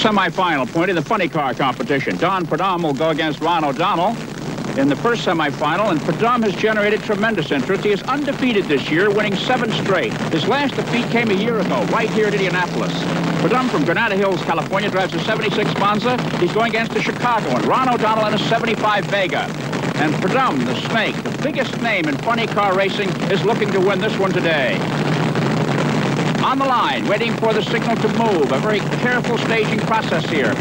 semifinal point in the funny car competition. Don Prudhomme will go against Ron O'Donnell in the first semifinal, and Prudhomme has generated tremendous interest. He is undefeated this year, winning 7 straight. His last defeat came a year ago, right here at Indianapolis. Prudhomme from Granada Hills, California, drives a 76 Monza. He's going against the Chicago one. Ron O'Donnell in a 75 Vega. And Prudhomme, the Snake, the biggest name in funny car racing, is looking to win this one today. On the line, waiting for the signal to move. A very careful staging process here.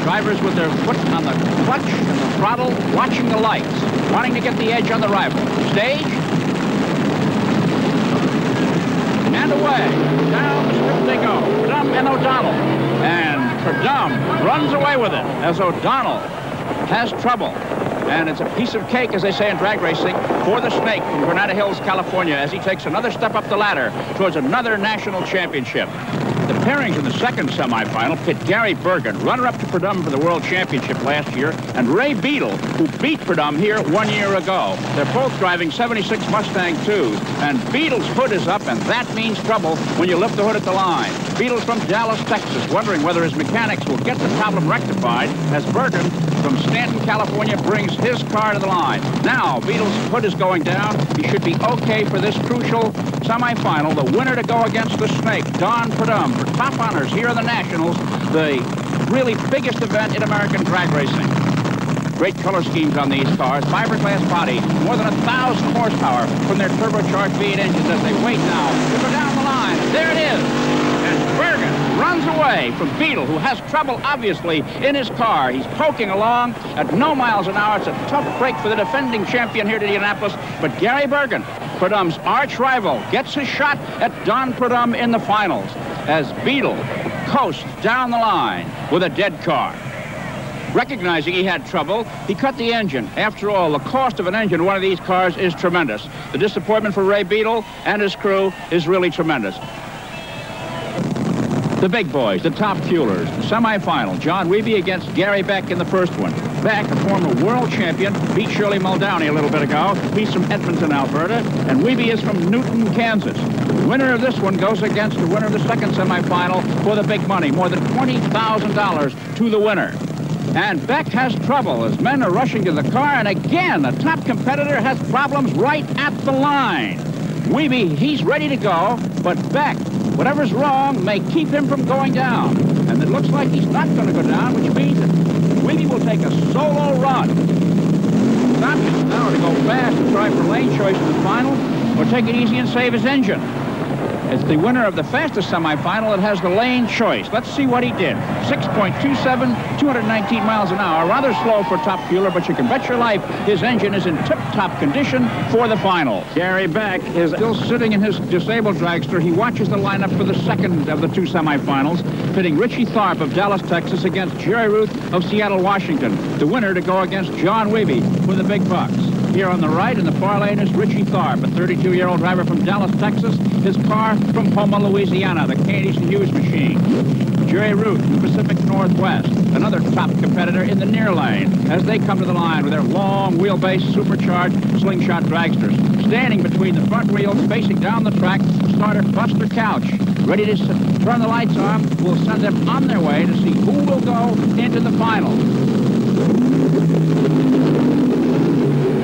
Drivers with their foot on the clutch and the throttle, watching the lights, wanting to get the edge on the rival. Stage. And away. Down the strip they go. Prudhomme and O'Donnell. And Prudhomme runs away with it as O'Donnell has trouble. And it's a piece of cake, as they say in drag racing, for the Snake from Granada Hills, California, as he takes another step up the ladder towards another national championship. The pairings in the second semifinal pit Gary Bergen, runner-up to Prudhomme for the World Championship last year, and Ray Beetle, who beat Prudhomme here 1 year ago. They're both driving 76 Mustang 2s, and Beetle's hood is up, and that means trouble when you lift the hood at the line. Beetle's from Dallas, Texas, wondering whether his mechanics will get the problem rectified as Bergen from Stanton, California, brings his car to the line. Now, Beetle's hood is going down. He should be okay for this crucial semifinal. The winner to go against the Snake, Don Prudhomme, for top honors here in the Nationals, the really biggest event in American drag racing. Great color schemes on these cars, fiberglass body, more than 1,000 horsepower from their turbocharged V8 engines as they wait now to go down the line. There it is. And Bergen runs away from Beetle, who has trouble, obviously, in his car. He's poking along at no miles an hour. It's a tough break for the defending champion here at Indianapolis. But Gary Bergen, Prudhomme's arch rival, gets his shot at Don Prudhomme in the finals as Beetle coasts down the line with a dead car. Recognizing he had trouble, he cut the engine. After all, the cost of an engine in one of these cars is tremendous. The disappointment for Ray Beetle and his crew is really tremendous. The big boys, the top fuelers, the semifinal, John Wiebe against Gary Beck in the first one. Beck, a former world champion, beat Shirley Muldowney a little bit ago. He's from Edmonton, Alberta, and Wiebe is from Newton, Kansas. The winner of this one goes against the winner of the second semifinal for the big money, more than $20,000 to the winner. And Beck has trouble as men are rushing to the car, and again, the top competitor has problems right at the line. Wiebe, he's ready to go, but Beck, whatever's wrong, may keep him from going down. And it looks like he's not going to go down, which means that Wiebe will take a solo run. His options now are to go fast and try for lane choice in the final, or take it easy and save his engine. It's the winner of the fastest semifinal that has the lane choice. Let's see what he did. 6.27, 219 miles an hour. Rather slow for top fueler, but you can bet your life his engine is in tip-top condition for the final. Gary Beck is still sitting in his disabled dragster. He watches the lineup for the second of the two semifinals, pitting Richie Tharp of Dallas, Texas, against Jerry Ruth of Seattle, Washington. The winner to go against John Wiebe for the big bucks. Here on the right, in the far lane, is Richie Tharp, a 32-year-old driver from Dallas, Texas. His car from Houma, Louisiana, the Canadian Hughes machine. Jerry Root from Pacific Northwest, another top competitor in the near lane, as they come to the line with their long wheelbase supercharged slingshot dragsters. Standing between the front wheels, facing down the track, starter Buster Couch. Ready to turn the lights on, we'll send them on their way to see who will go into the final.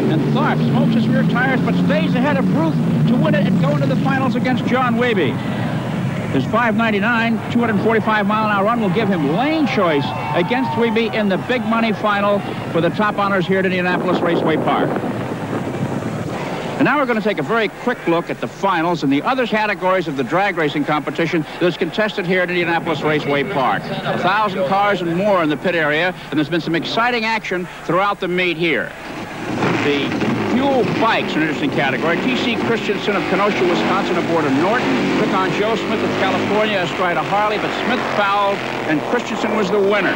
And Tharp smokes his rear tires, but stays ahead of Ruth to win it and go into the finals against John Wiebe. His 599, 245-mile-an-hour run will give him lane choice against Wiebe in the big money final for the top honors here at Indianapolis Raceway Park. And now we're going to take a very quick look at the finals and the other categories of the drag racing competition that's contested here at Indianapolis Raceway Park. 1,000 cars and more in the pit area, and there's been some exciting action throughout the meet here. The fuel bikes are an interesting category. T.C. Christensen of Kenosha, Wisconsin, aboard a Norton, took on Joe Smith of California astride a Harley, but Smith fouled, and Christensen was the winner.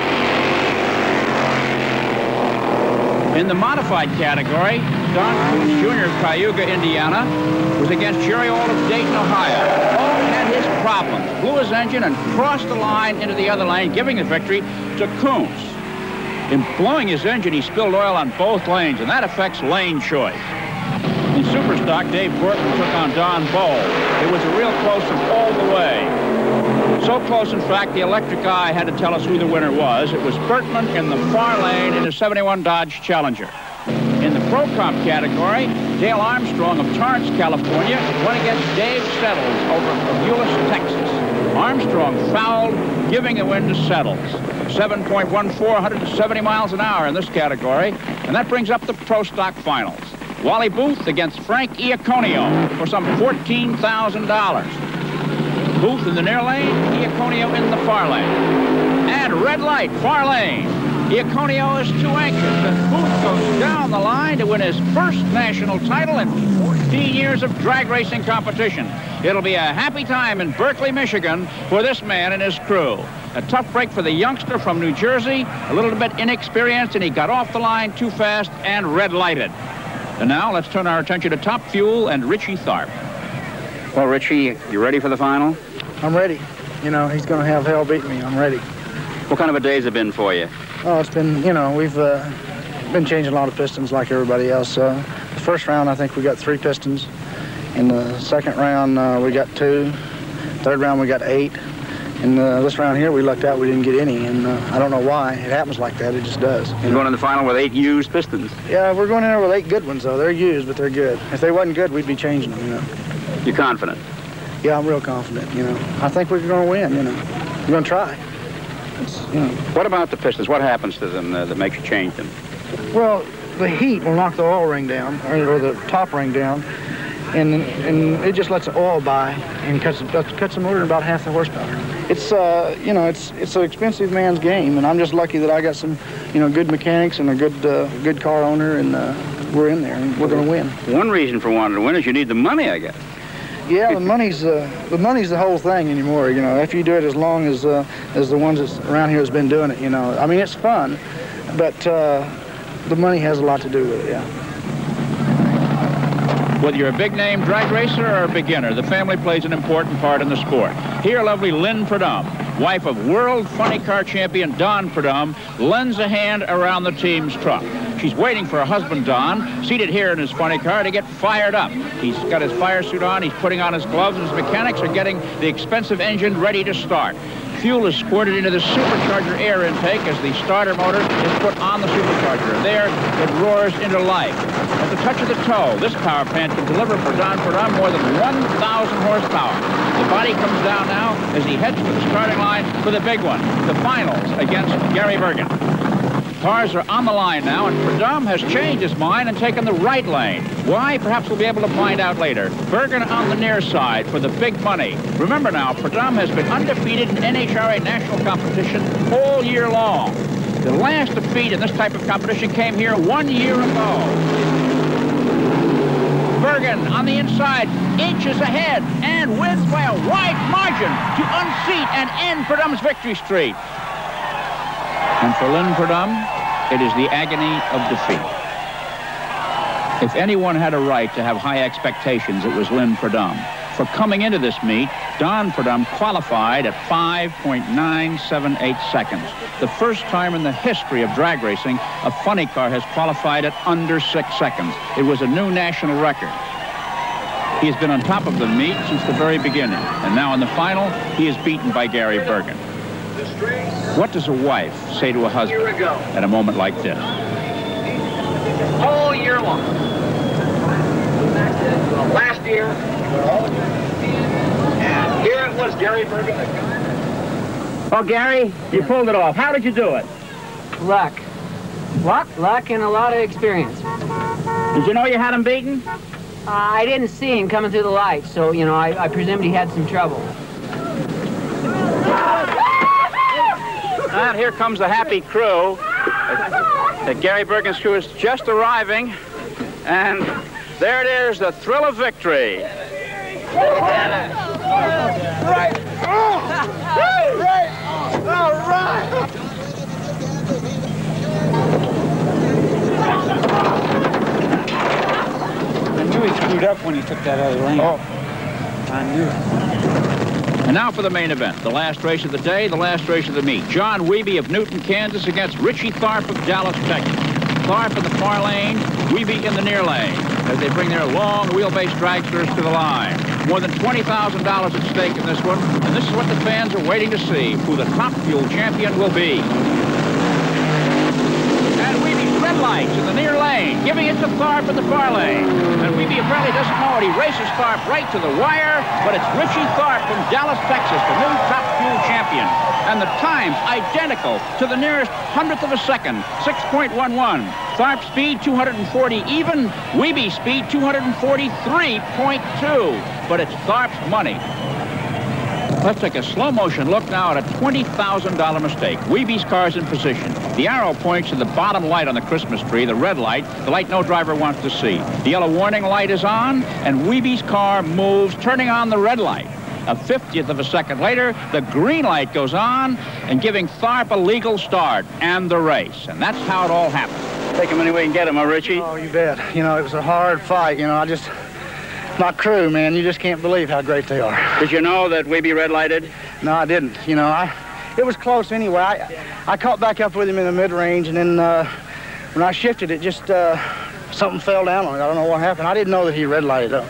In the modified category, Don Coons Jr. of Cayuga, Indiana, was against Jerry Ault of Dayton, Ohio. Ault had his problems, blew his engine, and crossed the line into the other lane, giving the victory to Coons. In blowing his engine, he spilled oil on both lanes, and that affects lane choice. In Superstock, Dave Burton took on Don Bowl. It was a real close-up all the way. So close, in fact, the electric eye had to tell us who the winner was. It was Bertman in the far lane in his 71 Dodge Challenger. In the Pro Comp category, Dale Armstrong of Torrance, California, went against Dave Settles over from Euless, Texas. Armstrong fouled, giving a win to Settles. 7.14, 170 miles an hour in this category. And that brings up the Pro Stock Finals. Wally Booth against Frank Iaconio for some $14,000. Booth in the near lane, Iaconio in the far lane. And red light, far lane. Iaconio is too anxious, and Booth goes down the line to win his first national title in 14 years of drag racing competition. It'll be a happy time in Berkeley, Michigan for this man and his crew. A tough break for the youngster from New Jersey, a little bit inexperienced, and he got off the line too fast and red lighted. And now let's turn our attention to Top Fuel and Richie Tharp. Well, Richie, you ready for the final? I'm ready. You know, he's going to have hell beat me. I'm ready. What kind of a day's it been for you? Oh, it's been, you know, we've been changing a lot of pistons like everybody else. The first round, I think we got 3 pistons. In the second round, we got 2. Third round, we got 8. And this round here, we lucked out. We didn't get any, and I don't know why. It happens like that. It just does. You're going in the final with 8 used pistons. Yeah, we're going in there with 8 good ones, though. They're used, but they're good. If they wasn't good, we'd be changing them, you know. You're confident? Yeah, I'm real confident, you know. I think we're going to win, you know. We're going to try. You know. What about the pistons? What happens to them that makes you change them? Well, the heat will knock the oil ring down, or the top ring down, and it just lets the oil by and cuts the motor in about half the horsepower. It's you know, it's an expensive man's game, and I'm just lucky that I got some, you know, good mechanics and a good car owner, and we're in there and we're going to win. One reason for wanting to win is you need the money, I guess. Yeah, the money's the whole thing anymore. You know, if you do it as long as the ones that's around here has been doing it, you know. I mean, it's fun, but the money has a lot to do with it. Yeah. Whether you're a big-name drag racer or a beginner, the family plays an important part in the sport. Here, lovely Lynn Prudhomme, wife of world funny car champion Don Prudhomme, lends a hand around the team's truck. She's waiting for her husband, Don, seated here in his funny car, to get fired up. He's got his fire suit on, he's putting on his gloves, and his mechanics are getting the expensive engine ready to start. Fuel is squirted into the supercharger air intake as the starter motor is put on the supercharger. There, it roars into life. At the touch of the toe, this power plant can deliver for Don Prudhomme more than 1,000 horsepower. The body comes down now as he heads to the starting line for the big one, the finals against Gary Bergen. Cars are on the line now, and Prudhomme has changed his mind and taken the right lane. Why? Perhaps we'll be able to find out later. Bergen on the near side for the big money. Remember now, Prudhomme has been undefeated in NHRA national competition all year long. The last defeat in this type of competition came here 1 year ago. Bergen on the inside, inches ahead, and wins by a wide margin to unseat and end Prudhomme's victory streak. And for Lynn Prudhomme, it is the agony of defeat. If anyone had a right to have high expectations, it was Lynn Prudhomme. For coming into this meet, Don Prudhomme qualified at 5.978 seconds. The first time in the history of drag racing, a funny car has qualified at under 6 seconds. It was a new national record. He has been on top of the meet since the very beginning, and now in the final, he is beaten by Gary Bergen. What does a wife say to a husband at a moment like this? All year long. Last year, and here it was, Gary Bergen. Oh, Gary, you pulled it off. How did you do it? Luck. Luck and a lot of experience. Did you know you had him beaten? I didn't see him coming through the lights, so, you know, I presumed he had some trouble. And here comes the happy crew. Gary Bergen's crew is just arriving. And there it is, the thrill of victory. Right. All right. I knew he screwed up when he took that other lane. Oh. I knew it. And now for the main event, the last race of the day, the last race of the meet. John Wiebe of Newton, Kansas against Richie Tharp of Dallas, Texas. Tharp in the far lane, Wiebe in the near lane. as they bring their long wheelbase dragsters to the line. More than $20,000 at stake in this one, and this is what the fans are waiting to see, who the top fuel champion will be. And Weeby's red lights in the near lane, giving it to Tharp in the far lane. And Weeby apparently doesn't know it. He races Tharp right to the wire, but it's Richie Tharp from Dallas, Texas, the new top fuel champion. And the time's identical to the nearest hundredth of a second, 6.11. Tharp speed, 240 even. Weeby speed, 243.2. But it's Tharp's money. Let's take a slow motion look now at a $20,000 mistake. Weeby's car's in position. The arrow points to the bottom light on the Christmas tree, the red light, the light no driver wants to see. The yellow warning light is on, and Weeby's car moves, turning on the red light. A 50th of a second later, the green light goes on and giving Tharp a legal start and the race. And that's how it all happened. Take him any way you can get him, huh, Richie? Oh, you bet. You know, it was a hard fight. You know, my crew, man, you just can't believe how great they are. Did you know that Weeby red lighted? No, I didn't. You know, it was close anyway. I caught back up with him in the mid-range, and then when I shifted, it just, something fell down on it. I don't know what happened. I didn't know that he red lighted up.